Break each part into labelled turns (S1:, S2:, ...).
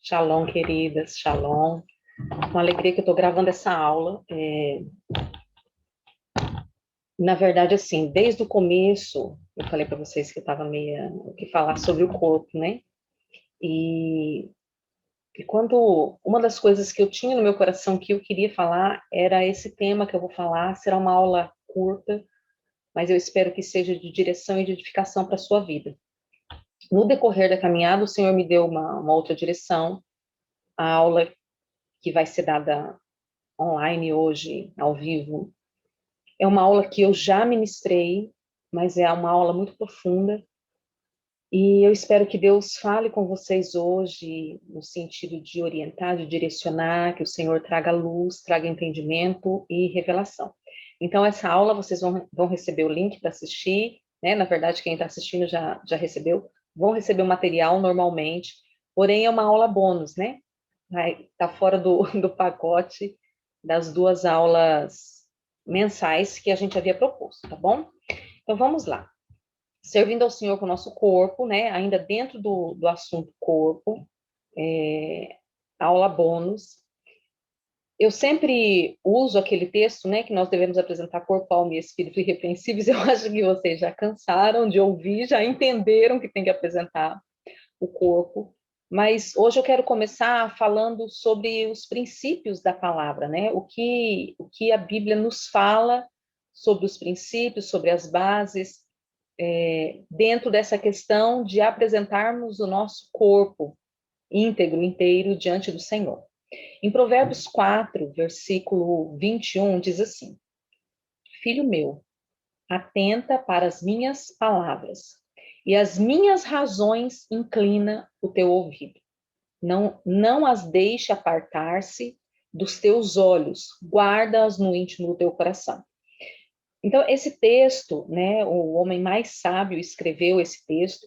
S1: Shalom, queridas, shalom. Com alegria que eu estou gravando essa aula. Na verdade, assim, desde o começo, eu falei para vocês que eu estava meio que falar sobre o corpo, né? E, e quando uma das coisas que eu tinha no meu coração que eu queria falar era esse tema que eu vou falar. Será uma aula curta, mas eu espero que seja de direção e de edificação para a sua vida. No decorrer da caminhada, o Senhor me deu uma outra direção. A aula que vai ser dada online hoje, ao vivo, é uma aula que eu já ministrei, mas é uma aula muito profunda. E eu espero que Deus fale com vocês hoje, no sentido de orientar, de direcionar, que o Senhor traga luz, traga entendimento e revelação. Então, essa aula vocês vão receber o link para assistir, né? Na verdade, quem está assistindo já recebeu, vão receber o material normalmente, porém é uma aula bônus, né? Está fora do pacote das duas aulas mensais que a gente havia proposto, tá bom? Então, vamos lá. Servindo ao Senhor com o nosso corpo, né? Ainda dentro do assunto corpo, aula bônus. Eu sempre uso aquele texto, né? Que nós devemos apresentar corpo, alma e espírito irrepreensíveis. Eu acho que vocês já cansaram de ouvir, já entenderam que tem que apresentar o corpo. Mas hoje eu quero começar falando sobre os princípios da palavra, né? O que a Bíblia nos fala sobre os princípios, sobre as bases, dentro dessa questão de apresentarmos o nosso corpo íntegro, inteiro, diante do Senhor. Em Provérbios 4, versículo 21, diz assim: Filho meu, atenta para as minhas palavras, e as minhas razões inclina o teu ouvido. Não as deixe apartar-se dos teus olhos, guarda-as no íntimo do teu coração. Então, esse texto, né, o homem mais sábio escreveu esse texto,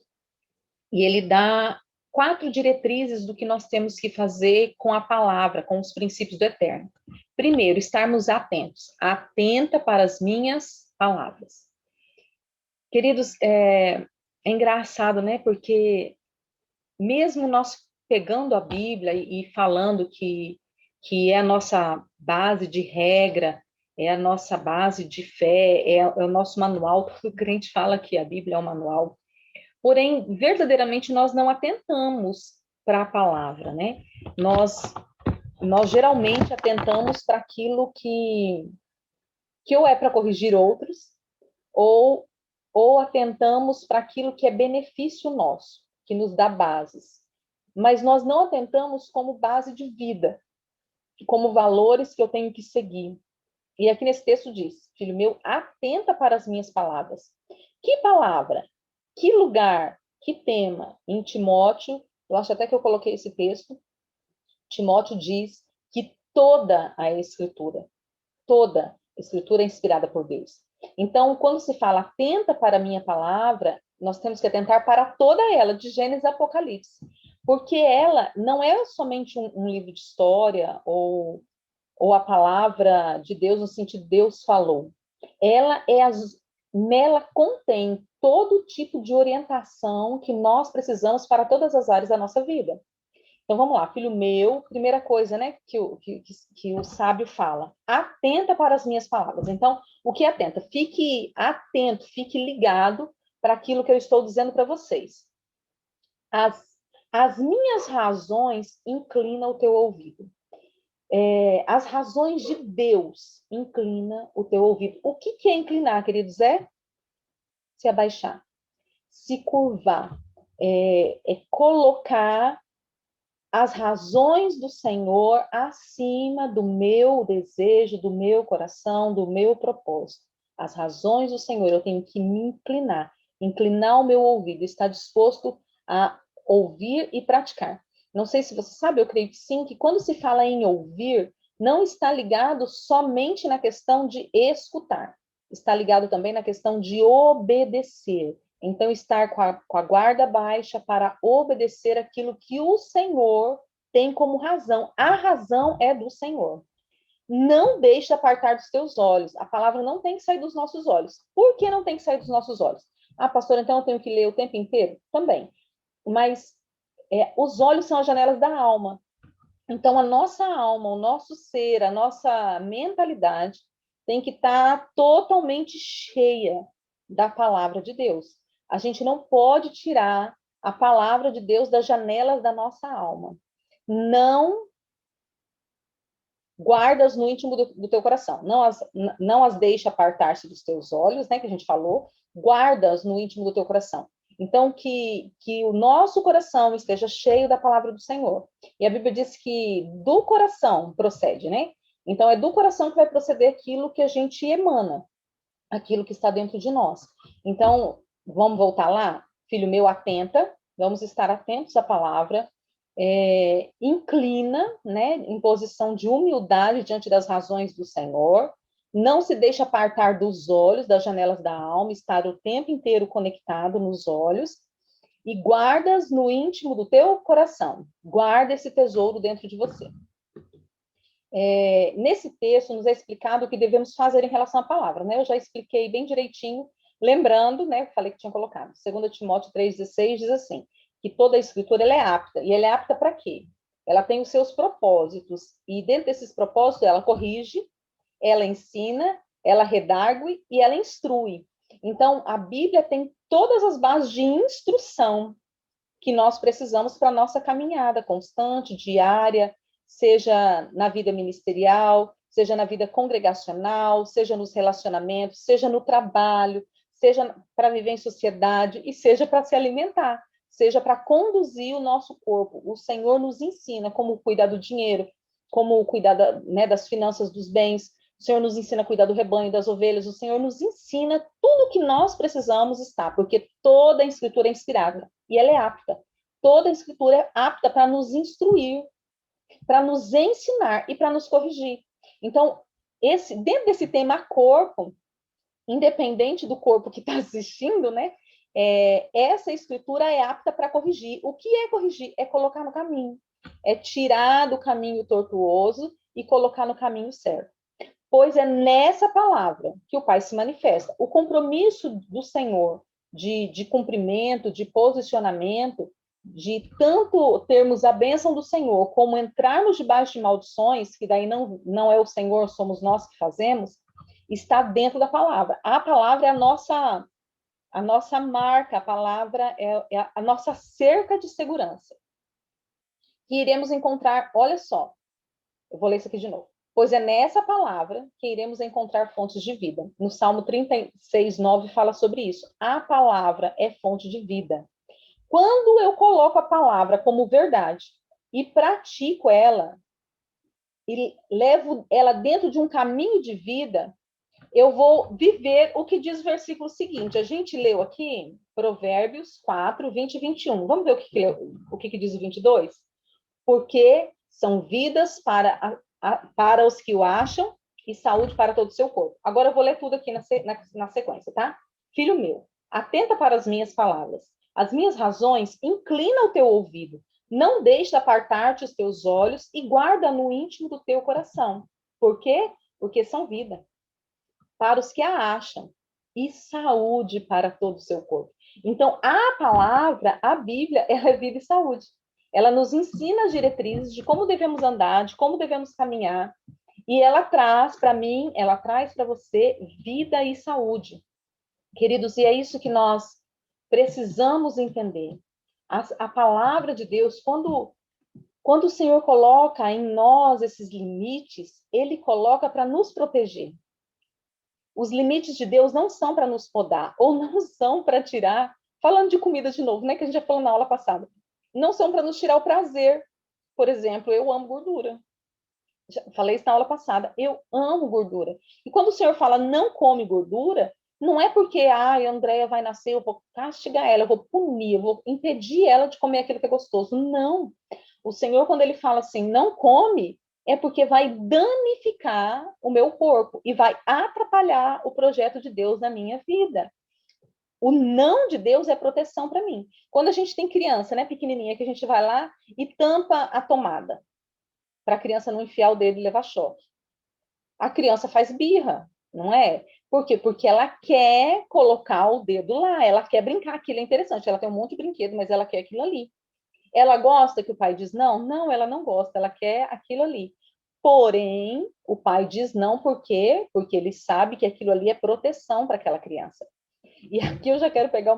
S1: e ele dá 4 diretrizes do que nós temos que fazer com a palavra, com os princípios do Eterno. Primeiro, estarmos atentos. Atenta para as minhas palavras. Queridos, é engraçado, né? Porque mesmo nós pegando a Bíblia e falando que é a nossa base de regra, é a nossa base de fé, é o nosso manual, todo crente fala que a Bíblia é o manual. Porém, verdadeiramente, nós não atentamos para a palavra, né? Nós geralmente atentamos para aquilo que ou é para corrigir outros, ou, ou atentamos para aquilo que é benefício nosso, que nos dá bases. Mas nós não atentamos como base de vida, como valores que eu tenho que seguir. E aqui nesse texto diz: Filho meu, atenta para as minhas palavras. Que palavra? Que lugar? Que tema? Em Timóteo, eu acho até que eu coloquei esse texto, Timóteo diz que toda a Escritura é inspirada por Deus. Então, quando se fala atenta para a minha palavra, nós temos que atentar para toda ela, de Gênesis a Apocalipse. Porque ela não é somente um livro de história ou a palavra de Deus no sentido Deus falou. Nela contém todo tipo de orientação que nós precisamos para todas as áreas da nossa vida. Então vamos lá, filho meu, primeira coisa, né, que o sábio fala, atenta para as minhas palavras. Então, o que é atenta? Fique atento, fique ligado para aquilo que eu estou dizendo para vocês. As minhas razões inclinam o teu ouvido. As razões de Deus inclina o teu ouvido. O que é inclinar, queridos? É se abaixar, se curvar, colocar as razões do Senhor acima do meu desejo, do meu coração, do meu propósito. As razões do Senhor, eu tenho que me inclinar o meu ouvido, estar disposto a ouvir e praticar. Não sei se você sabe, eu creio que sim, que quando se fala em ouvir, não está ligado somente na questão de escutar, está ligado também na questão de obedecer. Então, estar com a guarda baixa para obedecer aquilo que o Senhor tem como razão. A razão é do Senhor. Não deixe apartar dos teus olhos. A palavra não tem que sair dos nossos olhos. Por que não tem que sair dos nossos olhos? Ah, pastor, então eu tenho que ler o tempo inteiro? Também. Mas Os olhos são as janelas da alma. Então, a nossa alma, o nosso ser, a nossa mentalidade tem que estar totalmente cheia da palavra de Deus. A gente não pode tirar a palavra de Deus das janelas da nossa alma. Não guardas no íntimo do teu coração. Não as deixa apartar-se dos teus olhos, né, que a gente falou, guardas no íntimo do teu coração. Então, que o nosso coração esteja cheio da palavra do Senhor. E a Bíblia diz que do coração procede, né? Então, é do coração que vai proceder aquilo que a gente emana, aquilo que está dentro de nós. Então, vamos voltar lá? Filho meu, atenta, vamos estar atentos à palavra, inclina, né, em posição de humildade diante das razões do Senhor, não se deixa apartar dos olhos, das janelas da alma, estar o tempo inteiro conectado nos olhos, e guardas no íntimo do teu coração, guarda esse tesouro dentro de você. Nesse texto nos é explicado o que devemos fazer em relação à palavra, né? Eu já expliquei bem direitinho, lembrando, né? Falei que tinha colocado. 2 Timóteo 3,16 diz assim, que toda a escritura ela é apta. E ela é apta para quê? Ela tem os seus propósitos. E dentro desses propósitos, ela corrige, ela ensina, ela redargue e ela instrui. Então, a Bíblia tem todas as bases de instrução que nós precisamos para a nossa caminhada constante, diária, seja na vida ministerial, seja na vida congregacional, seja nos relacionamentos, seja no trabalho, seja para viver em sociedade e seja para se alimentar, seja para conduzir o nosso corpo. O Senhor nos ensina como cuidar do dinheiro, como cuidar das finanças dos bens. O Senhor nos ensina a cuidar do rebanho, das ovelhas. O Senhor nos ensina tudo o que nós precisamos estar, porque toda a Escritura é inspirada e ela é apta. Toda a Escritura é apta para nos instruir, para nos ensinar e para nos corrigir. Então, dentro desse tema corpo, independente do corpo que está assistindo, né? Essa Escritura é apta para corrigir. O que é corrigir? É colocar no caminho. É tirar do caminho tortuoso e colocar no caminho certo. Pois é nessa palavra que o Pai se manifesta. O compromisso do Senhor de cumprimento, de posicionamento, de tanto termos a bênção do Senhor, como entrarmos debaixo de maldições, que daí não é o Senhor, somos nós que fazemos, está dentro da palavra. A palavra é a nossa marca, a palavra é a nossa cerca de segurança. Que iremos encontrar, olha só, eu vou ler isso aqui de novo. Pois é nessa palavra que iremos encontrar fontes de vida. No Salmo 36:9 fala sobre isso. A palavra é fonte de vida. Quando eu coloco a palavra como verdade e pratico ela, e levo ela dentro de um caminho de vida, eu vou viver o que diz o versículo seguinte. A gente leu aqui Provérbios 4, 20 e 21. Vamos ver o que diz o 22? Porque são vidas para os que o acham e saúde para todo o seu corpo. Agora eu vou ler tudo aqui na sequência, tá? Filho meu, atenta para as minhas palavras. As minhas razões, inclina o teu ouvido. Não deixe apartar-te os teus olhos e guarda no íntimo do teu coração. Por quê? Porque são vida para os que a acham e saúde para todo o seu corpo. Então, a palavra, a Bíblia, ela é vida e saúde. Ela nos ensina as diretrizes de como devemos andar, de como devemos caminhar, e ela traz para mim, ela traz para você vida e saúde. Queridos, e é isso que nós precisamos entender. A palavra de Deus, quando o Senhor coloca em nós esses limites, Ele coloca para nos proteger. Os limites de Deus não são para nos podar, ou não são para tirar, falando de comida de novo, né, que a gente já falou na aula passada, não são para nos tirar o prazer. Por exemplo, eu amo gordura. Já falei isso na aula passada, eu amo gordura. E quando o Senhor fala não come gordura, não é porque a Andréia vai nascer, eu vou castigar ela, eu vou punir, eu vou impedir ela de comer aquilo que é gostoso. Não. O Senhor, quando ele fala assim, não come, é porque vai danificar o meu corpo e vai atrapalhar o projeto de Deus na minha vida. O não de Deus é proteção para mim. Quando a gente tem criança, né, pequenininha, que a gente vai lá e tampa a tomada, para a criança não enfiar o dedo e levar choque. A criança faz birra, não é? Por quê? Porque ela quer colocar o dedo lá, ela quer brincar, aquilo é interessante, ela tem um monte de brinquedo, mas ela quer aquilo ali. Ela gosta que o pai diz não? Não, ela não gosta, ela quer aquilo ali. Porém, o pai diz não por quê? Porque ele sabe que aquilo ali é proteção para aquela criança. E aqui eu já quero pegar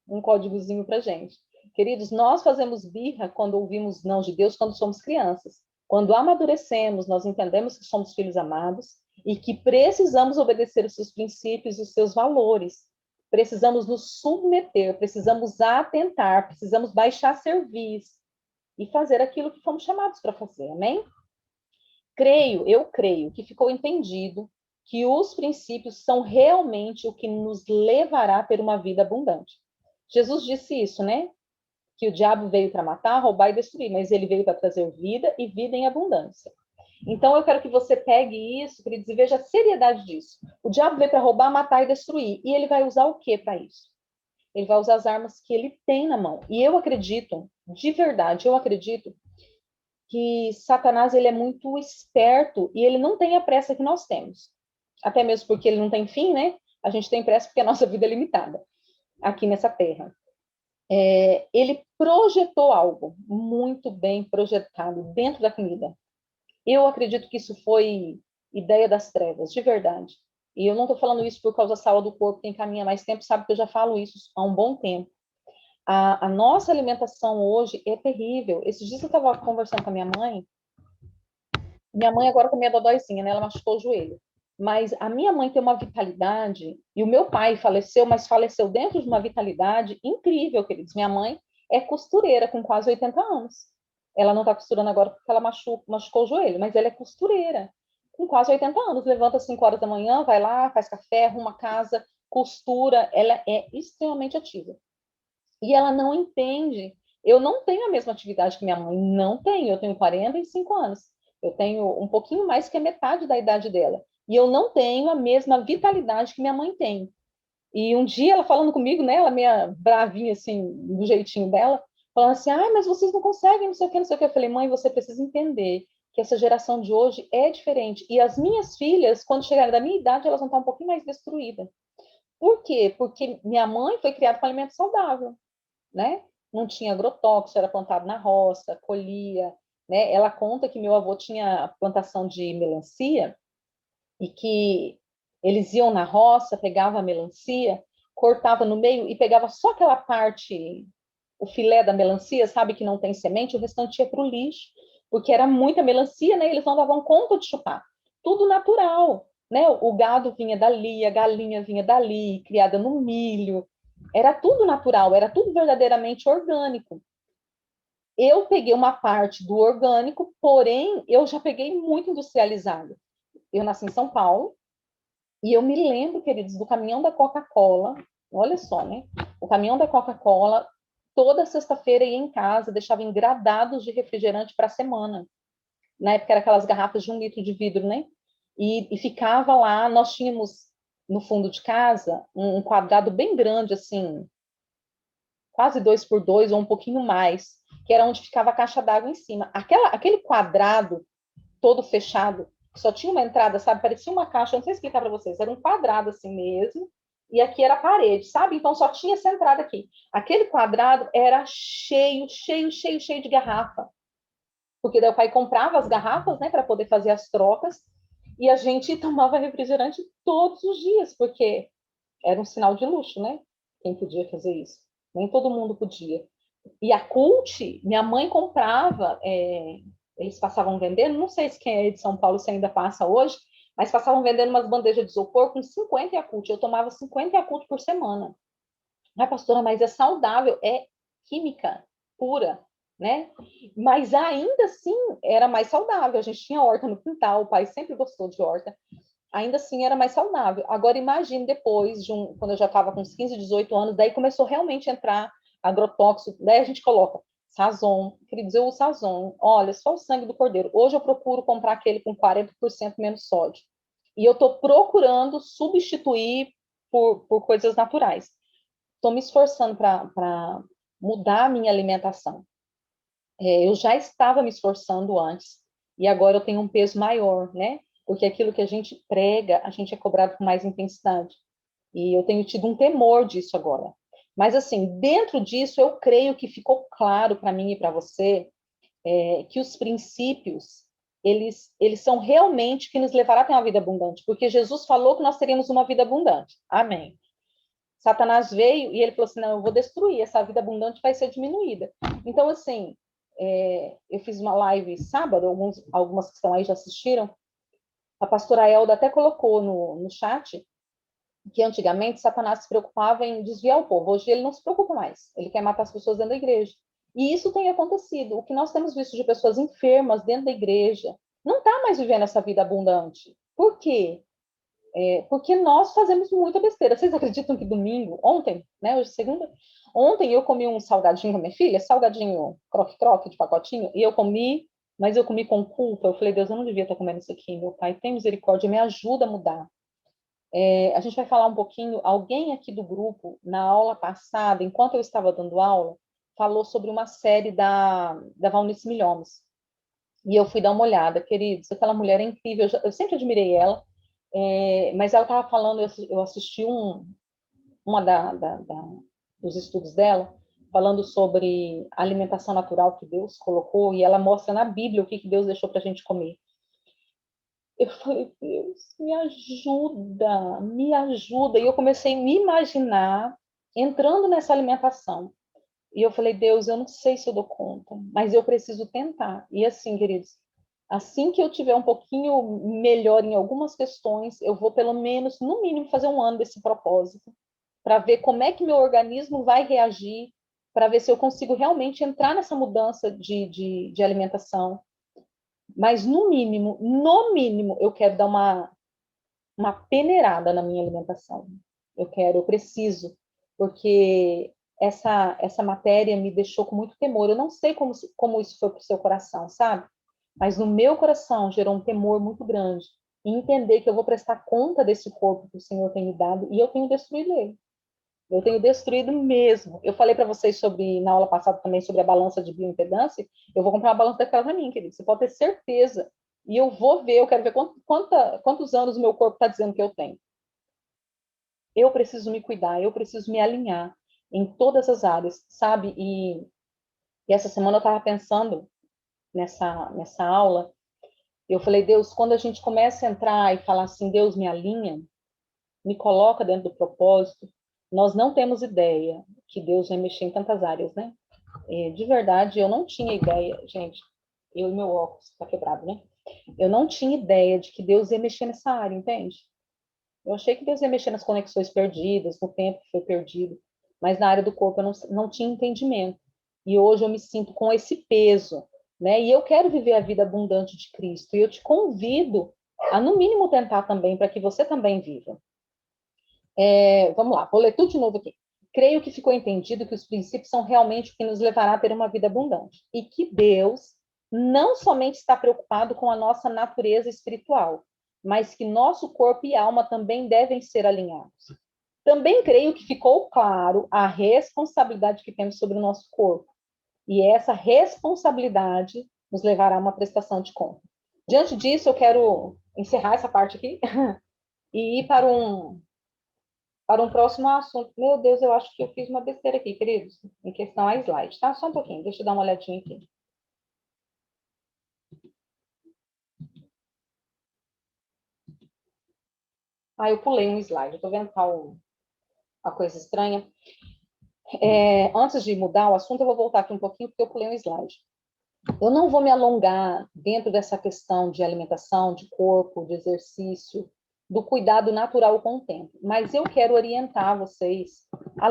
S1: um códigozinho para gente. Queridos, nós fazemos birra quando ouvimos não de Deus quando somos crianças. Quando amadurecemos, nós entendemos que somos filhos amados e que precisamos obedecer os seus princípios e os seus valores. Precisamos nos submeter, precisamos atentar, precisamos baixar serviço e fazer aquilo que fomos chamados para fazer, amém? Eu creio que ficou entendido que os princípios são realmente o que nos levará a ter uma vida abundante. Jesus disse isso, né? Que o diabo veio para matar, roubar e destruir, mas ele veio para trazer vida e vida em abundância. Então eu quero que você pegue isso, queridos, e veja a seriedade disso. O diabo veio para roubar, matar e destruir. E ele vai usar o que para isso? Ele vai usar as armas que ele tem na mão. E eu acredito, de verdade, eu acredito que Satanás ele é muito esperto e ele não tem a pressa que nós temos. Até mesmo porque ele não tem fim, né? A gente tem pressa porque a nossa vida é limitada aqui nessa terra. Ele projetou algo muito bem projetado dentro da comida. Eu acredito que isso foi ideia das trevas, de verdade. E eu não estou falando isso por causa da sala do corpo, quem caminha mais tempo sabe que eu já falo isso há um bom tempo. A nossa alimentação hoje é terrível. Esses dias eu estava conversando com a minha mãe. Minha mãe agora também é dodóizinha, né? Ela machucou o joelho. Mas a minha mãe tem uma vitalidade, e o meu pai faleceu, mas faleceu dentro de uma vitalidade incrível, queridos. Minha mãe é costureira com quase 80 anos. Ela não está costurando agora porque ela machucou o joelho, mas ela é costureira com quase 80 anos. Levanta às 5 horas da manhã, vai lá, faz café, arruma a casa, costura. Ela é extremamente ativa. E ela não entende. Eu não tenho a mesma atividade que minha mãe, não tenho. Eu tenho 45 anos. Eu tenho um pouquinho mais que a metade da idade dela. E eu não tenho a mesma vitalidade que minha mãe tem. E um dia ela falando comigo, né, ela meio bravinha assim, do jeitinho dela, falando assim: "Ah, mas vocês não conseguem, não sei o que, não sei o que". Eu falei: "Mãe, você precisa entender que essa geração de hoje é diferente. E as minhas filhas, quando chegarem da minha idade, elas vão estar um pouquinho mais destruídas. Por quê? Porque minha mãe foi criada com alimento saudável, né? Não tinha agrotóxico, era plantado na roça, colhia, né? Ela conta que meu avô tinha plantação de melancia e que eles iam na roça, pegava a melancia, cortava no meio e pegava só aquela parte, o filé da melancia, sabe, que não tem semente, o restante ia para o lixo, porque era muita melancia, né? Eles não davam conta de chupar. Tudo natural, né? O gado vinha dali, a galinha vinha dali, criada no milho. Era tudo natural, era tudo verdadeiramente orgânico. Eu peguei uma parte do orgânico, porém, eu já peguei muito industrializado. Eu nasci em São Paulo, e eu me lembro, queridos, do caminhão da Coca-Cola. Olha só, né? O caminhão da Coca-Cola, toda sexta-feira ia em casa, deixava engradados de refrigerante para a semana. Na época, era aquelas garrafas de 1 litro de vidro, né? E ficava lá. Nós tínhamos no fundo de casa um quadrado bem grande, assim, quase 2 por 2 ou um pouquinho mais, que era onde ficava a caixa d'água em cima. Aquele quadrado todo fechado, só tinha uma entrada, sabe? Parecia uma caixa, não sei explicar para vocês, era um quadrado assim mesmo, e aqui era a parede, sabe? Então só tinha essa entrada aqui. Aquele quadrado era cheio, cheio, cheio, cheio de garrafa. Porque daí o pai comprava as garrafas, né, para poder fazer as trocas, e a gente tomava refrigerante todos os dias, porque era um sinal de luxo, né? Quem podia fazer isso? Nem todo mundo podia. E a Cult, minha mãe comprava, eles passavam vendendo, não sei se quem é de São Paulo se ainda passa hoje, mas passavam vendendo umas bandejas de isopor com 50 Yakult. Eu tomava 50 Yakult por semana. Ai, pastora, mas é saudável, é química pura, né? Mas ainda assim era mais saudável. A gente tinha horta no quintal, o pai sempre gostou de horta. Ainda assim era mais saudável. Agora imagine depois, quando eu já estava com uns 15, 18 anos, daí começou realmente a entrar agrotóxico, daí a gente coloca Sazon, queridos, eu uso Sazon, olha, só o sangue do cordeiro. Hoje eu procuro comprar aquele com 40% menos sódio. E eu estou procurando substituir por coisas naturais. Estou me esforçando para mudar a minha alimentação. Eu já estava me esforçando antes, e agora eu tenho um peso maior, né? Porque aquilo que a gente prega, a gente é cobrado com mais intensidade. E eu tenho tido um temor disso agora. Mas, assim, dentro disso, eu creio que ficou claro para mim e para você que os princípios, eles são realmente que nos levará a ter uma vida abundante, porque Jesus falou que nós teríamos uma vida abundante. Amém. Satanás veio e ele falou assim, não, eu vou destruir, essa vida abundante vai ser diminuída. Então, assim, eu fiz uma live sábado, algumas que estão aí já assistiram, a pastora Elda até colocou no chat que antigamente Satanás se preocupava em desviar o povo. Hoje ele não se preocupa mais. Ele quer matar as pessoas dentro da igreja. E isso tem acontecido. O que nós temos visto de pessoas enfermas dentro da igreja não está mais vivendo essa vida abundante. Por quê? Porque nós fazemos muita besteira. Vocês acreditam que domingo, ontem, né, hoje é segunda, ontem eu comi um salgadinho com minha filha, salgadinho croque-croque de pacotinho, e eu comi, mas eu comi com culpa. Eu falei, Deus, eu não devia estar comendo isso aqui. Meu pai, tem misericórdia, me ajuda a mudar. A gente vai falar um pouquinho, alguém aqui do grupo, na aula passada, enquanto eu estava dando aula, falou sobre uma série da Valnice Milhomes. E eu fui dar uma olhada, queridos, aquela mulher é incrível, eu sempre admirei ela, mas ela estava falando, eu assisti uma dos estudos dela, falando sobre a alimentação natural que Deus colocou, e ela mostra na Bíblia o que Deus deixou para a gente comer. Eu falei, Deus, me ajuda, me ajuda. E eu comecei a me imaginar entrando nessa alimentação. E eu falei, Deus, eu não sei se eu dou conta, mas eu preciso tentar. E assim, queridos, assim que eu tiver um pouquinho melhor em algumas questões, eu vou pelo menos, no mínimo, fazer um ano desse propósito, para ver como é que meu organismo vai reagir, para ver se eu consigo realmente entrar nessa mudança de alimentação. Mas, no mínimo, eu quero dar uma peneirada na minha alimentação. Eu preciso, porque essa matéria me deixou com muito temor. Eu não sei como isso foi para o seu coração, sabe? Mas no meu coração gerou um temor muito grande. E entender que eu vou prestar conta desse corpo que o Senhor tem me dado e eu tenho destruído ele. Eu tenho destruído mesmo. Eu falei para vocês na aula passada também, sobre a balança de bioimpedância. Eu vou comprar uma balança daquela para mim, querido. Você pode ter certeza. E eu vou ver, eu quero ver quantos anos o meu corpo está dizendo que eu tenho. Eu preciso me cuidar, eu preciso me alinhar em todas as áreas, sabe? E essa semana eu estava pensando nessa aula, eu falei, Deus, quando a gente começa a entrar e falar assim, Deus, me alinha, me coloca dentro do propósito, nós não temos ideia que Deus vai mexer em tantas áreas, né? De verdade, eu não tinha ideia, gente, eu e meu óculos, está quebrado, né? Eu não tinha ideia de que Deus ia mexer nessa área, entende? Eu achei que Deus ia mexer nas conexões perdidas, no tempo que foi perdido, mas na área do corpo eu não tinha entendimento. E hoje eu me sinto com esse peso, né? E eu quero viver a vida abundante de Cristo. E eu te convido a, no mínimo, tentar também, para que você também viva. Vamos lá, vou ler tudo de novo aqui. Creio que ficou entendido que os princípios são realmente o que nos levará a ter uma vida abundante. E que Deus não somente está preocupado com a nossa natureza espiritual, mas que nosso corpo e alma também devem ser alinhados. Também creio que ficou claro a responsabilidade que temos sobre o nosso corpo. E essa responsabilidade nos levará a uma prestação de conta. Diante disso, eu quero encerrar essa parte aqui e ir para um próximo assunto. Meu Deus, eu acho que eu fiz uma besteira aqui, queridos, em questão a slide, tá? Só um pouquinho, deixa eu dar uma olhadinha aqui. Eu pulei um slide, eu tô vendo a coisa estranha. Antes de mudar o assunto, eu vou voltar aqui um pouquinho, porque eu pulei um slide. Eu não vou me alongar dentro dessa questão de alimentação, de corpo, de exercício, do cuidado natural com o tempo, mas eu quero orientar vocês a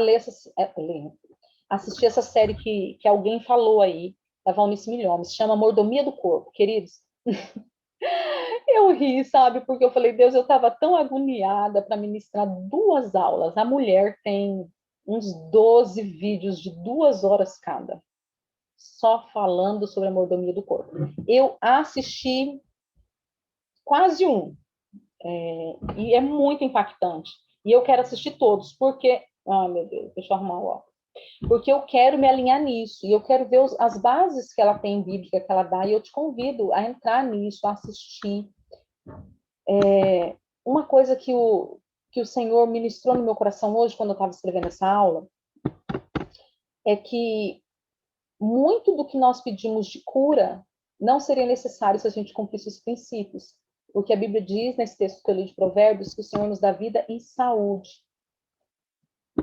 S1: assistir essa série que alguém falou aí, da Valnice Milhomes, chama Mordomia do Corpo, queridos. Eu ri, sabe, porque eu falei, Deus, eu estava tão agoniada para ministrar 2 aulas. A mulher tem uns 12 vídeos de 2 horas cada, só falando sobre a mordomia do corpo. Eu assisti quase e é muito impactante. E eu quero assistir todos, porque... Ai, meu Deus, deixa eu arrumar o óculos. Porque eu quero me alinhar nisso, e eu quero ver as bases que ela tem bíblica, que ela dá, e eu te convido a entrar nisso, a assistir. Uma coisa que o Senhor ministrou no meu coração hoje, quando eu estava escrevendo essa aula, é que muito do que nós pedimos de cura não seria necessário se a gente cumprisse os princípios. Porque a Bíblia diz, nesse texto que eu li de Provérbios, que o Senhor nos dá vida e saúde.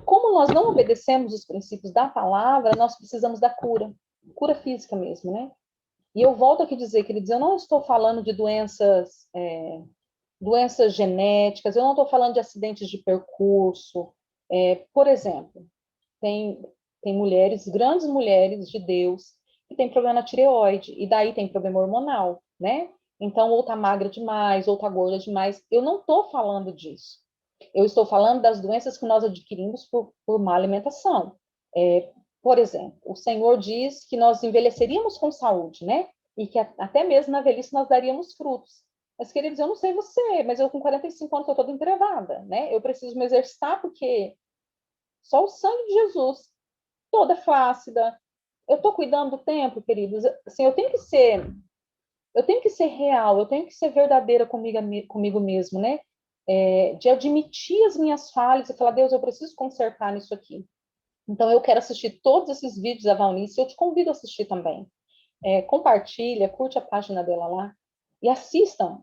S1: Como nós não obedecemos os princípios da palavra, nós precisamos da cura. Cura física mesmo, né? E eu volto aqui a dizer, queridos, eu não estou falando de doenças genéticas, eu não estou falando de acidentes de percurso. Por exemplo, tem, tem mulheres, grandes mulheres de Deus, que têm problema na tireoide, e daí tem problema hormonal, né? Então, ou tá magra demais, ou tá gorda demais. Eu não estou falando disso. Eu estou falando das doenças que nós adquirimos por má alimentação. Por exemplo, o Senhor diz que nós envelheceríamos com saúde, né? E que até mesmo na velhice nós daríamos frutos. Mas, queridos, eu não sei você, mas eu com 45 anos estou toda entrevada, né? Eu preciso me exercitar porque só o sangue de Jesus, toda flácida. Eu estou cuidando do tempo, queridos. Assim, eu tenho que ser real, eu tenho que ser verdadeira comigo mesmo, né? De admitir as minhas falhas e falar, Deus, eu preciso consertar nisso aqui. Então, eu quero assistir todos esses vídeos da Valnice, eu te convido a assistir também. Compartilha, curte a página dela lá e assista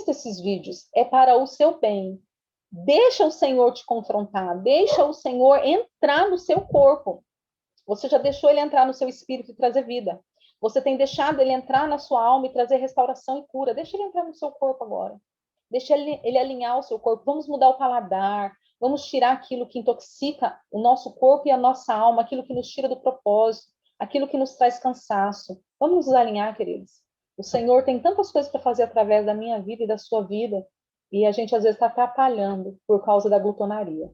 S1: esses vídeos, é para o seu bem. Deixa o Senhor te confrontar, deixa o Senhor entrar no seu corpo. Você já deixou ele entrar no seu espírito e trazer vida. Você tem deixado ele entrar na sua alma e trazer restauração e cura. Deixa ele entrar no seu corpo agora. Deixa ele alinhar o seu corpo. Vamos mudar o paladar. Vamos tirar aquilo que intoxica o nosso corpo e a nossa alma, aquilo que nos tira do propósito, aquilo que nos traz cansaço. Vamos nos alinhar, queridos. O Senhor tem tantas coisas para fazer através da minha vida e da sua vida, e a gente às vezes está atrapalhando por causa da glutonaria.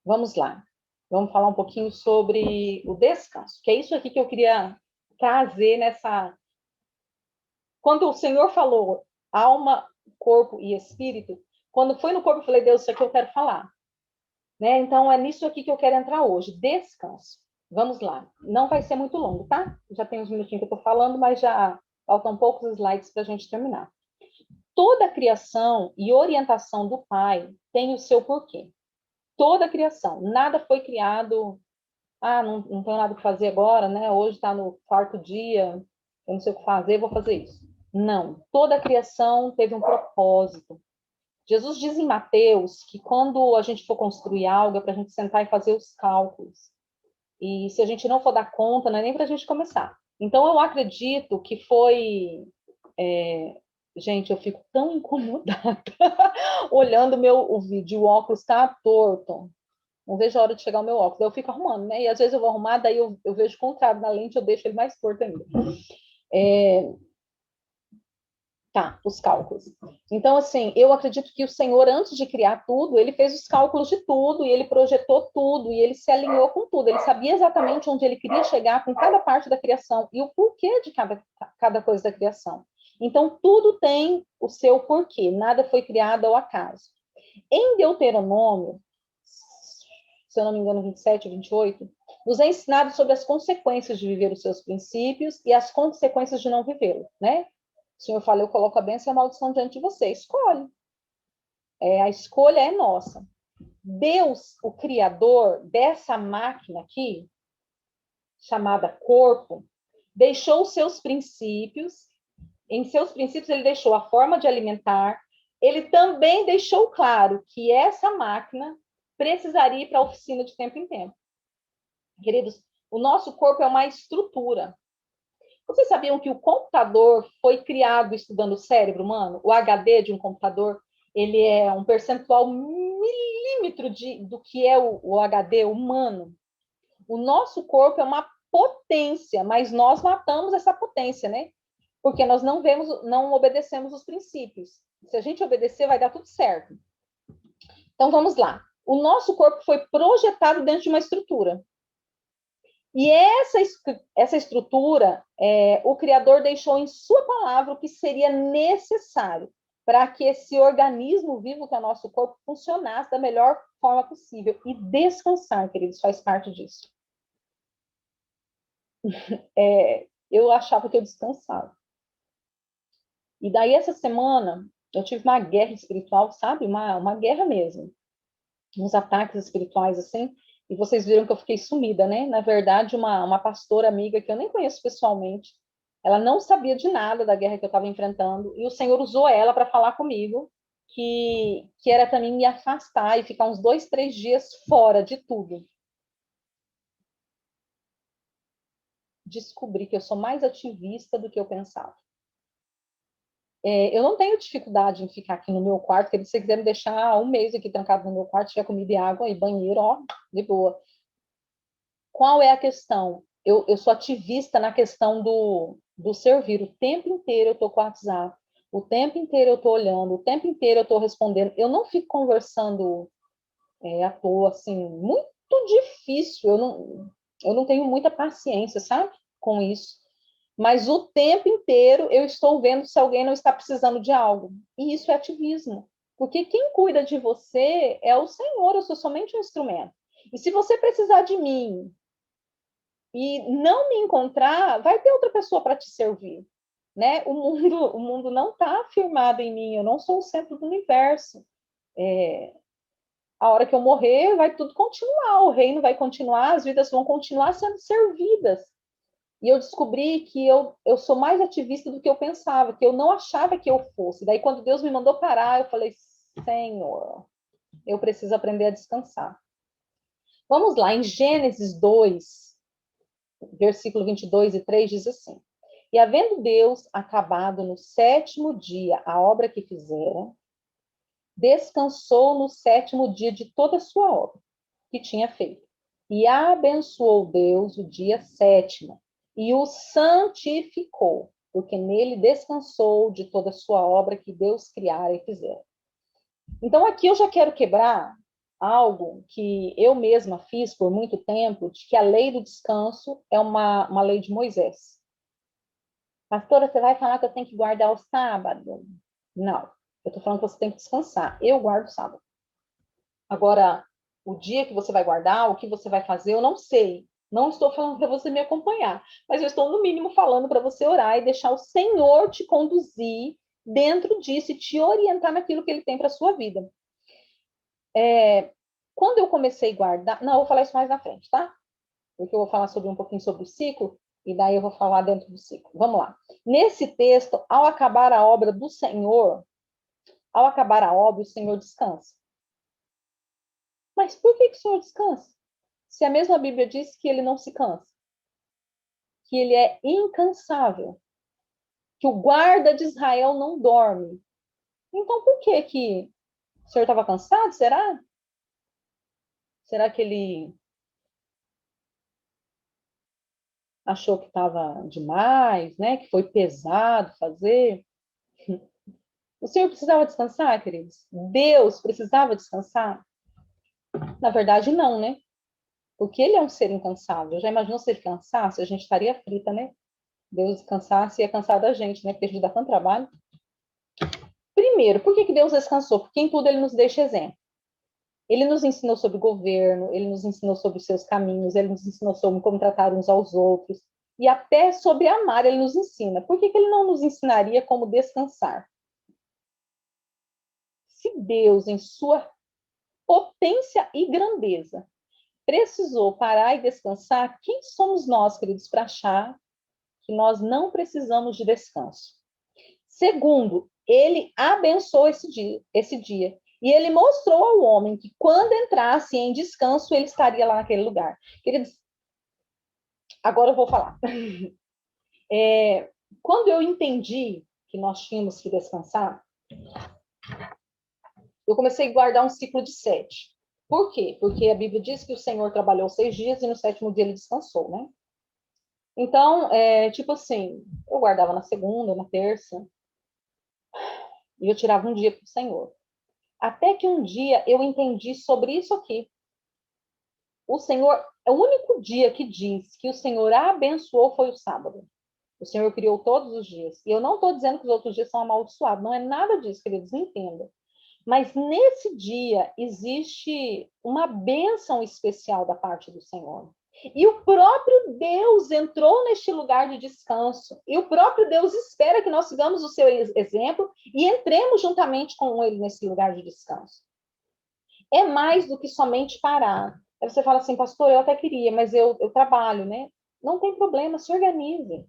S1: Vamos lá. Vamos falar um pouquinho sobre o descanso, que é isso aqui que eu queria trazer nessa. Quando o Senhor falou alma, corpo e espírito, quando foi no corpo, eu falei, Deus, isso aqui eu quero falar. Né? Então, é nisso aqui que eu quero entrar hoje. Descanso. Vamos lá. Não vai ser muito longo, tá? Já tem uns minutinhos que eu estou falando, mas já faltam poucos slides para a gente terminar. Toda a criação e orientação do Pai tem o seu porquê. Toda a criação. Nada foi criado não tenho nada para fazer agora, né? Hoje está no quarto dia, eu não sei o que fazer, vou fazer isso. Não, toda a criação teve um propósito. Jesus diz em Mateus que quando a gente for construir algo, é para a gente sentar e fazer os cálculos. E se a gente não for dar conta, não é nem para a gente começar. Então, eu acredito que foi... Gente, eu fico tão incomodada olhando o vídeo, o óculos está torto. Não vejo a hora de chegar o meu óculos. Daí eu fico arrumando, né? E às vezes eu vou arrumar, daí eu vejo o contrário na lente, eu deixo ele mais torto ainda. Tá, os cálculos. Então, assim, eu acredito que o Senhor, antes de criar tudo, ele fez os cálculos de tudo, e ele projetou tudo, e ele se alinhou com tudo. Ele sabia exatamente onde ele queria chegar com cada parte da criação e o porquê de cada coisa da criação. Então, tudo tem o seu porquê, nada foi criado ao acaso. Em Deuteronômio, se eu não me engano, 27, 28, nos é ensinado sobre as consequências de viver os seus princípios e as consequências de não vivê-lo, né? O Senhor fala, eu coloco a bênção e a maldição diante de você. Escolhe. A escolha é nossa. Deus, o Criador dessa máquina aqui, chamada corpo, deixou os seus princípios. Em seus princípios, ele deixou a forma de alimentar. Ele também deixou claro que essa máquina precisaria ir para a oficina de tempo em tempo. Queridos, o nosso corpo é uma estrutura. Vocês sabiam que o computador foi criado estudando o cérebro humano? O HD de um computador, ele é um percentual milímetro do que é o HD humano. O nosso corpo é uma potência, mas nós matamos essa potência, né? Porque nós não obedecemos os princípios. Se a gente obedecer, vai dar tudo certo. Então, vamos lá. O nosso corpo foi projetado dentro de uma estrutura. E essa estrutura, o Criador deixou em sua palavra o que seria necessário para que esse organismo vivo que é o nosso corpo funcionasse da melhor forma possível. E descansar, queridos, faz parte disso. Eu achava que eu descansava. E daí, essa semana, eu tive uma guerra espiritual, sabe? Uma guerra mesmo. uns ataques espirituais, assim, e vocês viram que eu fiquei sumida, né? Na verdade, uma pastora amiga que eu nem conheço pessoalmente, ela não sabia de nada da guerra que eu estava enfrentando, e o Senhor usou ela para falar comigo que era para mim me afastar e ficar uns 2, 3 dias fora de tudo. Descobri que eu sou mais ativista do que eu pensava. Eu não tenho dificuldade em ficar aqui no meu quarto, porque se você quiser me deixar um mês aqui trancado no meu quarto, tiver comida e água e banheiro, ó, de boa. Qual é a questão? Eu sou ativista na questão do servir. O tempo inteiro eu estou com o WhatsApp, o tempo inteiro eu estou olhando, o tempo inteiro eu estou respondendo. Eu não fico conversando à toa, assim, muito difícil. Eu não tenho muita paciência, sabe? Com isso. Mas o tempo inteiro eu estou vendo se alguém não está precisando de algo. E isso é ativismo. Porque quem cuida de você é o Senhor, eu sou somente um instrumento. E se você precisar de mim e não me encontrar, vai ter outra pessoa para te servir. Né? O mundo não está afirmado em mim, eu não sou o centro do universo. A hora que eu morrer, vai tudo continuar, o reino vai continuar, as vidas vão continuar sendo servidas. E eu descobri que eu sou mais ativista do que eu pensava, que eu não achava que eu fosse. Daí, quando Deus me mandou parar, eu falei, Senhor, eu preciso aprender a descansar. Vamos lá, em Gênesis 2, versículo 22 e 3, diz assim: E havendo Deus acabado no sétimo dia a obra que fizera, descansou no sétimo dia de toda a sua obra que tinha feito. E abençoou Deus o dia sétimo e o santificou, porque nele descansou de toda a sua obra que Deus criara e fizera. Então, aqui eu já quero quebrar algo que eu mesma fiz por muito tempo, de que a lei do descanso é uma lei de Moisés. Pastora, você vai falar que eu tenho que guardar o sábado? Não, eu estou falando que você tem que descansar. Eu guardo o sábado. Agora, o dia que você vai guardar, o que você vai fazer, eu não sei. Não estou falando para você me acompanhar, mas eu estou, no mínimo, falando para você orar e deixar o Senhor te conduzir dentro disso e te orientar naquilo que Ele tem para a sua vida. Quando eu comecei a guardar... Não, eu vou falar isso mais na frente, tá? Porque eu vou falar um pouquinho sobre o ciclo, e daí eu vou falar dentro do ciclo. Vamos lá. Nesse texto, ao acabar a obra do Senhor, ao acabar a obra, o Senhor descansa. Mas por que o Senhor descansa? Se a mesma Bíblia diz que ele não se cansa, que ele é incansável, que o guarda de Israel não dorme. Então, por que o Senhor estava cansado? Será? Será que ele achou que estava demais, né? Que foi pesado fazer? O Senhor precisava descansar, queridos? Deus precisava descansar? Na verdade, não, né? Porque ele é um ser incansável. Já imaginou se ele cansasse? A gente estaria frita, né? Deus cansasse e ia cansar da gente, né? Porque a gente dá tanto trabalho. Primeiro, por que Deus descansou? Porque em tudo ele nos deixa exemplo. Ele nos ensinou sobre o governo, ele nos ensinou sobre os seus caminhos, ele nos ensinou sobre como tratar uns aos outros, e até sobre amar ele nos ensina. Por que ele não nos ensinaria como descansar? Se Deus, em sua potência e grandeza, precisou parar e descansar, quem somos nós, queridos, para achar que nós não precisamos de descanso? Segundo, ele abençoou esse dia. E ele mostrou ao homem que quando entrasse em descanso, ele estaria lá naquele lugar. Queridos, agora eu vou falar. Quando eu entendi que nós tínhamos que descansar, eu comecei a guardar um ciclo de 7. Por quê? Porque a Bíblia diz que o Senhor trabalhou 6 dias e no sétimo dia ele descansou, né? Então, tipo assim, eu guardava na segunda, na terça, e eu tirava um dia para o Senhor. Até que um dia eu entendi sobre isso aqui. O Senhor, o único dia que diz que o Senhor abençoou foi o sábado. O Senhor criou todos os dias. E eu não estou dizendo que os outros dias são amaldiçoados. Não é nada disso, queridos, entendam. Mas nesse dia existe uma bênção especial da parte do Senhor. E o próprio Deus entrou neste lugar de descanso. E o próprio Deus espera que nós sigamos o seu exemplo e entremos juntamente com ele nesse lugar de descanso. É mais do que somente parar. Aí você fala assim, pastor, eu até queria, mas eu trabalho, né? Não tem problema, se organize.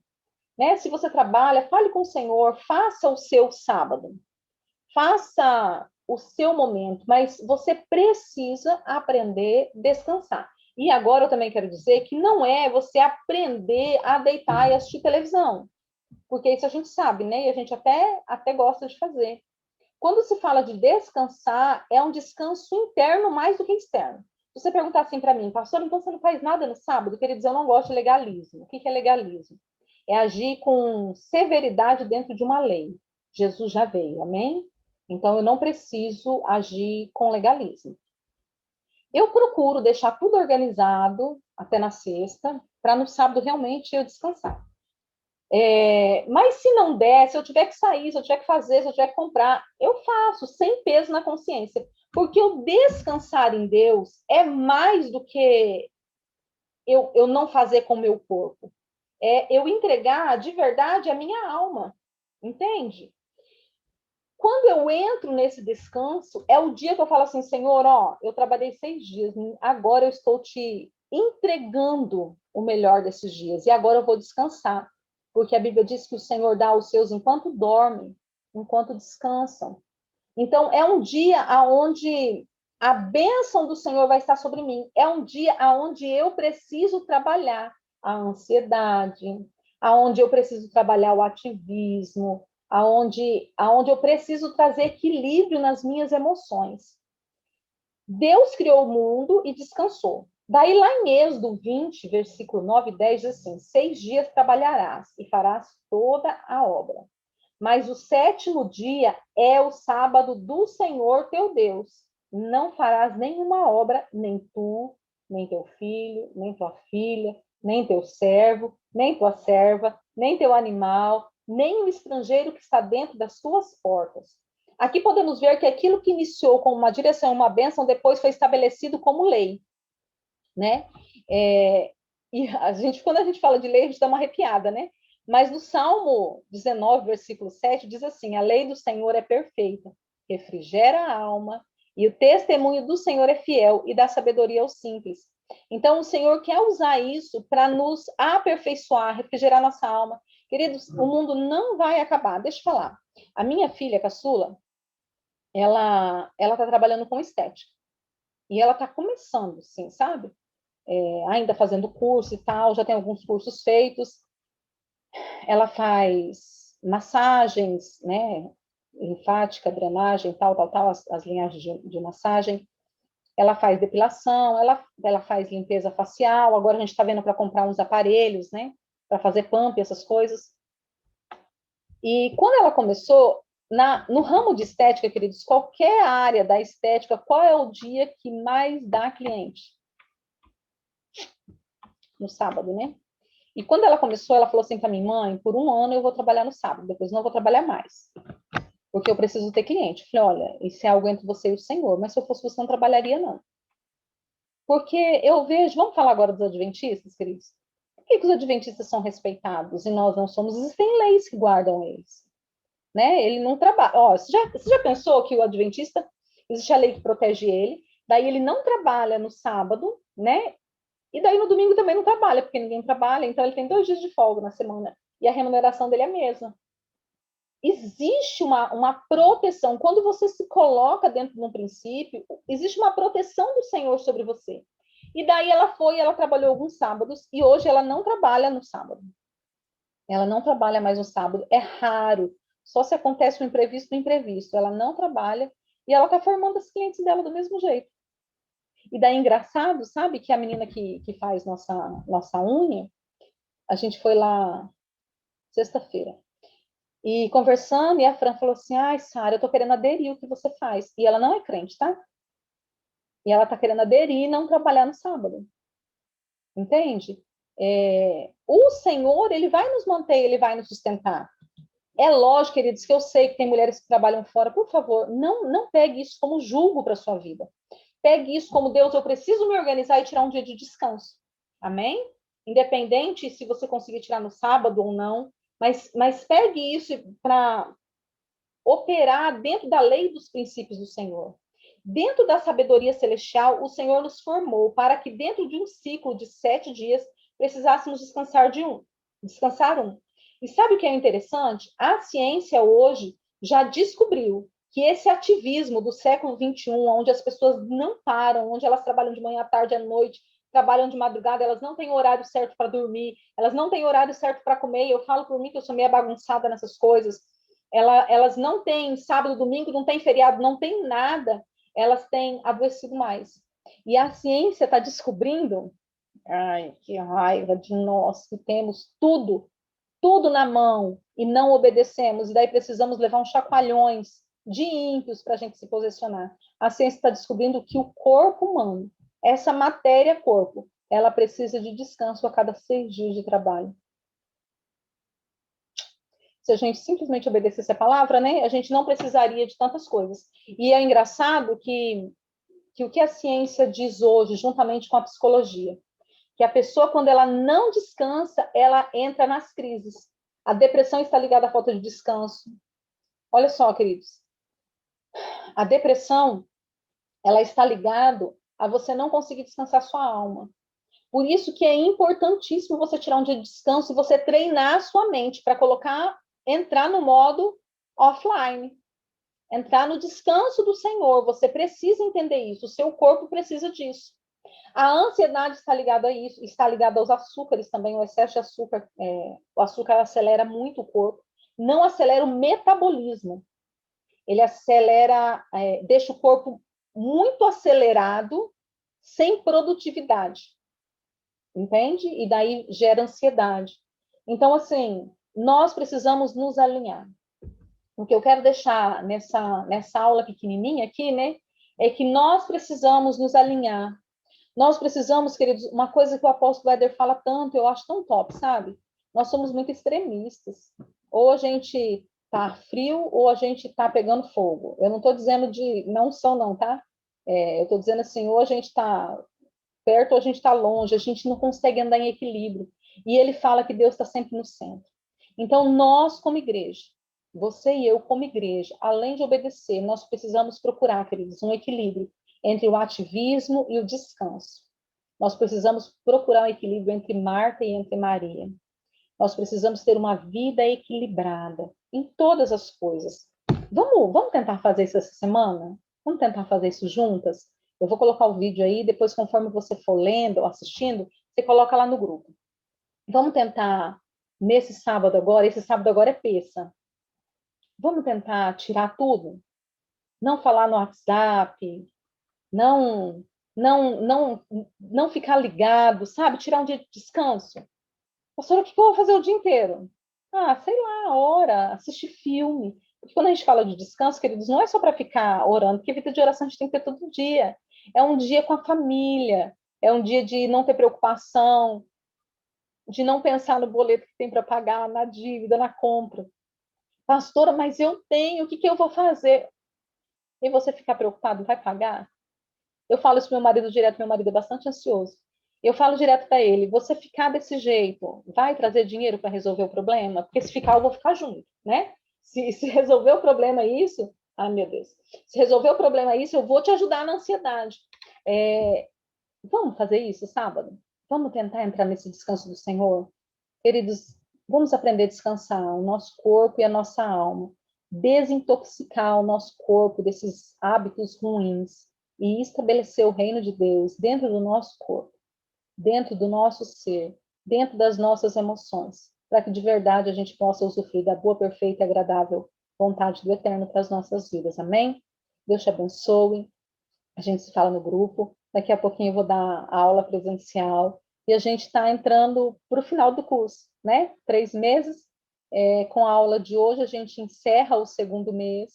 S1: Né? Se você trabalha, fale com o Senhor, faça o seu sábado, faça o seu momento, mas você precisa aprender a descansar. E agora eu também quero dizer que não é você aprender a deitar e assistir televisão, porque isso a gente sabe, né? E a gente até gosta de fazer. Quando se fala de descansar, é um descanso interno mais do que externo. Se você perguntar assim para mim, pastor, então você não faz nada no sábado? Eu queria dizer, eu não gosto de legalismo. O que é legalismo? É agir com severidade dentro de uma lei. Jesus já veio, amém? Então eu não preciso agir com legalismo. Eu procuro deixar tudo organizado até na sexta, para no sábado realmente eu descansar. Mas se não der, se eu tiver que sair, se eu tiver que fazer, se eu tiver que comprar, eu faço, sem peso na consciência. Porque o descansar em Deus é mais do que eu não fazer com o meu corpo. É eu entregar de verdade a minha alma. Entende? Quando eu entro nesse descanso, é o dia que eu falo assim, Senhor, ó, eu trabalhei 6 dias, agora eu estou te entregando o melhor desses dias, e agora eu vou descansar, porque a Bíblia diz que o Senhor dá aos seus enquanto dormem, enquanto descansam. Então, é um dia aonde a bênção do Senhor vai estar sobre mim, é um dia aonde eu preciso trabalhar a ansiedade, aonde eu preciso trabalhar o ativismo, aonde eu preciso trazer equilíbrio nas minhas emoções. Deus criou o mundo e descansou. Daí lá em Êxodo 20, versículo 9 e 10, diz assim, 6 dias trabalharás e farás toda a obra. Mas o sétimo dia é o sábado do Senhor teu Deus. Não farás nenhuma obra, nem tu, nem teu filho, nem tua filha, nem teu servo, nem tua serva, nem teu animal, nem o estrangeiro que está dentro das tuas portas. Aqui podemos ver que aquilo que iniciou como uma direção, uma bênção, depois foi estabelecido como lei, né? E quando a gente fala de lei, a gente dá uma arrepiada, né? Mas no Salmo 19, versículo 7, diz assim: a lei do Senhor é perfeita, refrigera a alma, e o testemunho do Senhor é fiel e dá sabedoria aos simples. Então, o Senhor quer usar isso para nos aperfeiçoar, refrigerar nossa alma. Queridos, o mundo não vai acabar. Deixa eu falar. A minha filha, caçula, ela está trabalhando com estética. E ela está começando, sim, sabe? Ainda fazendo curso e tal, já tem alguns cursos feitos. Ela faz massagens, né? Linfática, drenagem, tal, as linhagens de massagem. Ela faz depilação, ela faz limpeza facial. Agora a gente está vendo para comprar uns aparelhos, né? Para fazer pump, essas coisas. E quando ela começou, no ramo de estética, queridos, qualquer área da estética, qual é o dia que mais dá cliente? No sábado, né? E quando ela começou, ela falou assim para mim, mãe, por um ano eu vou trabalhar no sábado, depois não vou trabalhar mais, porque eu preciso ter cliente. Eu falei, olha, isso é algo entre você e o Senhor, mas se eu fosse você, não trabalharia, não. Porque eu vejo, vamos falar agora dos adventistas, queridos? Por que os adventistas são respeitados e nós não somos? Existem leis que guardam eles, né? Ele não trabalha. Ó, você já pensou que o adventista, existe a lei que protege ele, daí ele não trabalha no sábado, né? E daí no domingo também não trabalha, porque ninguém trabalha, então ele tem 2 dias de folga na semana. E a remuneração dele é a mesma. Existe uma proteção. Quando você se coloca dentro de um princípio, existe uma proteção do Senhor sobre você. E daí ela trabalhou alguns sábados, e hoje ela não trabalha no sábado. Ela não trabalha mais no sábado, é raro. Só se acontece um imprevisto, ela não trabalha, e ela está formando as clientes dela do mesmo jeito. E daí, engraçado, sabe, que a menina que faz nossa unha, a gente foi lá sexta-feira, e conversando, e a Fran falou assim, ai, Sara, eu tô querendo aderir o que você faz. E ela não é crente, tá? E ela tá querendo aderir e não trabalhar no sábado. Entende? O Senhor, ele vai nos manter, ele vai nos sustentar. É lógico, queridos, que eu sei que tem mulheres que trabalham fora. Por favor, não pegue isso como julgo para sua vida. Pegue isso como, Deus, eu preciso me organizar e tirar um dia de descanso. Amém? Independente se você conseguir tirar no sábado ou não, mas pegue isso para operar dentro da lei dos princípios do Senhor. Dentro da sabedoria celestial, o Senhor nos formou para que dentro de um ciclo de 7 dias precisássemos descansar um. E sabe o que é interessante? A ciência hoje já descobriu que esse ativismo do século XXI, onde as pessoas não param, onde elas trabalham de manhã à tarde à noite, trabalham de madrugada, elas não têm horário certo para dormir, elas não têm horário certo para comer, e eu falo por mim que eu sou meio bagunçada nessas coisas, elas não têm sábado, domingo, não tem feriado, não tem nada, elas têm adoecido mais. E a ciência está descobrindo, ai, que raiva de nós que temos tudo na mão e não obedecemos, e daí precisamos levar uns chacoalhões de ímpios para a gente se posicionar. A ciência está descobrindo que o corpo humano, essa matéria corpo, ela precisa de descanso a cada 6 dias de trabalho. Se a gente simplesmente obedecesse a palavra, né, a gente não precisaria de tantas coisas. E é engraçado que o que a ciência diz hoje, juntamente com a psicologia, que a pessoa, quando ela não descansa, ela entra nas crises. A depressão está ligada à falta de descanso. Olha só, queridos, a depressão, ela está ligada a você não conseguir descansar sua alma. Por isso que é importantíssimo você tirar um dia de descanso e você treinar a sua mente para entrar no modo offline, entrar no descanso do Senhor. Você precisa entender isso, o seu corpo precisa disso. A ansiedade está ligada a isso, está ligada aos açúcares também, o excesso de açúcar, o açúcar acelera muito o corpo, não acelera o metabolismo, ele acelera, deixa o corpo muito acelerado, sem produtividade, entende? E daí gera ansiedade. Então, assim, nós precisamos nos alinhar. O que eu quero deixar nessa aula pequenininha aqui, né, é que nós precisamos nos alinhar. Nós precisamos, queridos, uma coisa que o apóstolo Éder fala tanto, eu acho tão top, sabe? Nós somos muito extremistas. Ou a gente tá frio, ou a gente tá pegando fogo. Eu não estou dizendo de não são, não, tá? Eu estou dizendo assim, ou a gente está perto, ou a gente está longe, a gente não consegue andar em equilíbrio. E ele fala que Deus está sempre no centro. Então, nós, como igreja, você e eu, como igreja, além de obedecer, nós precisamos procurar, queridos, um equilíbrio entre o ativismo e o descanso. Nós precisamos procurar um equilíbrio entre Marta e entre Maria. Nós precisamos ter uma vida equilibrada em todas as coisas. Vamos tentar fazer isso essa semana? Vamos tentar fazer isso juntas? Eu vou colocar o vídeo aí, depois, conforme você for lendo ou assistindo, você coloca lá no grupo. Vamos tentar, nesse sábado agora, esse sábado agora é peça. Vamos tentar tirar tudo? Não falar no WhatsApp, não, não ficar ligado, sabe? Tirar um dia de descanso. Pastora, o que eu vou fazer o dia inteiro? Ah, sei lá, ora, assistir filme. Porque quando a gente fala de descanso, queridos, não é só para ficar orando, porque vida de oração a gente tem que ter todo dia. É um dia com a família, é um dia de não ter preocupação, de não pensar no boleto que tem para pagar, na dívida, na compra. Pastora, mas eu tenho, o que eu vou fazer? E você ficar preocupado, vai pagar? Eu falo isso pro meu marido direto, meu marido é bastante ansioso. Eu falo direto para ele, você ficar desse jeito, vai trazer dinheiro para resolver o problema? Porque se ficar, eu vou ficar junto, né? Se resolver o problema isso, ai meu Deus, se resolver o problema isso, eu vou te ajudar na ansiedade. Vamos fazer isso sábado? Vamos tentar entrar nesse descanso do Senhor? Queridos, vamos aprender a descansar o nosso corpo e a nossa alma, desintoxicar o nosso corpo desses hábitos ruins e estabelecer o reino de Deus dentro do nosso corpo, dentro do nosso ser, dentro das nossas emoções, para que de verdade a gente possa usufruir da boa, perfeita e agradável vontade do Eterno para as nossas vidas. Amém? Deus te abençoe. A gente se fala no grupo. Daqui a pouquinho eu vou dar a aula presencial. E a gente está entrando para o final do curso, né? 3 meses. Com a aula de hoje, a gente encerra o segundo mês.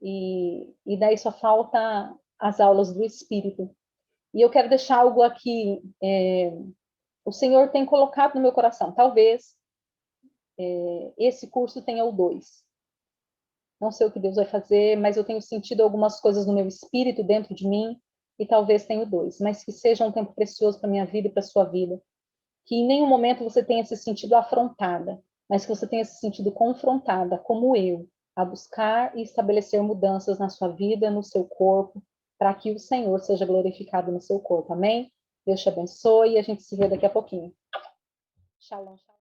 S1: E daí só falta as aulas do Espírito. E eu quero deixar algo aqui. O Senhor tem colocado no meu coração. Talvez esse curso tenha o 2. Não sei o que Deus vai fazer, mas eu tenho sentido algumas coisas no meu espírito, dentro de mim, e talvez tenha o 2. Mas que seja um tempo precioso para minha vida e para sua vida. Que em nenhum momento você tenha se sentido afrontada, mas que você tenha se sentido confrontada, como eu, a buscar e estabelecer mudanças na sua vida, no seu corpo,
S2: para que o Senhor seja glorificado no seu corpo. Amém? Deus te abençoe e a gente se vê daqui a pouquinho. Shalom, shalom.